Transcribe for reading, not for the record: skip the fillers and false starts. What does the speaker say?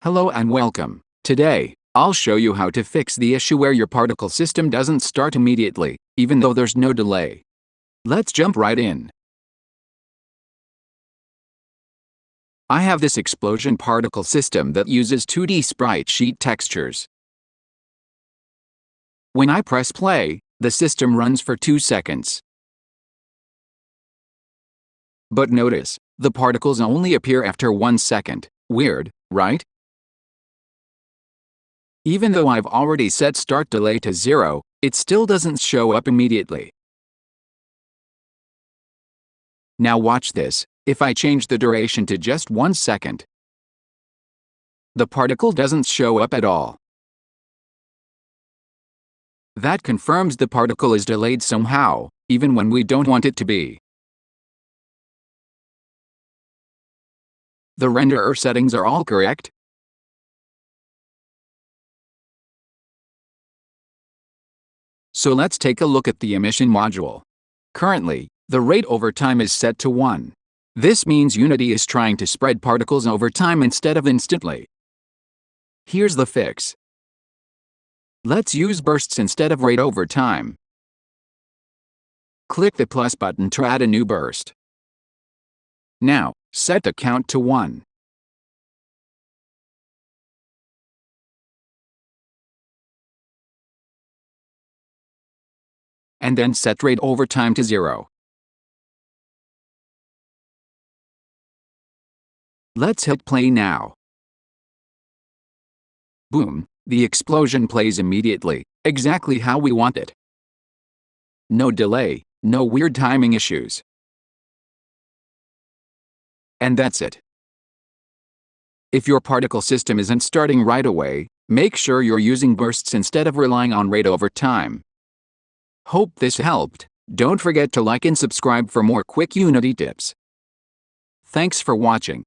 Hello and welcome. Today, I'll show you how to fix the issue where your particle system doesn't start immediately, even though there's no delay. Let's jump right in. I have this explosion particle system that uses 2D sprite sheet textures. When I press play, the system runs for 2 seconds. But notice, the particles only appear after 1 second. Weird, right? Even though I've already set start delay to 0, it still doesn't show up immediately. Now watch this. If I change the duration to just 1 second, the particle doesn't show up at all. That confirms the particle is delayed somehow, even when we don't want it to be. The renderer settings are all correct. So let's take a look at the emission module. Currently, the rate over time is set to 1. This means Unity is trying to spread particles over time instead of instantly. Here's the fix. Let's use bursts instead of rate over time. Click the plus button to add a new burst. Now, set the count to 1. And then set rate over time to 0. Let's hit play now. Boom, the explosion plays immediately, exactly how we want it. No delay, no weird timing issues. And that's it. If your particle system isn't starting right away, make sure you're using bursts instead of relying on rate over time. Hope this helped. Don't forget to like and subscribe for more quick Unity tips. Thanks for watching.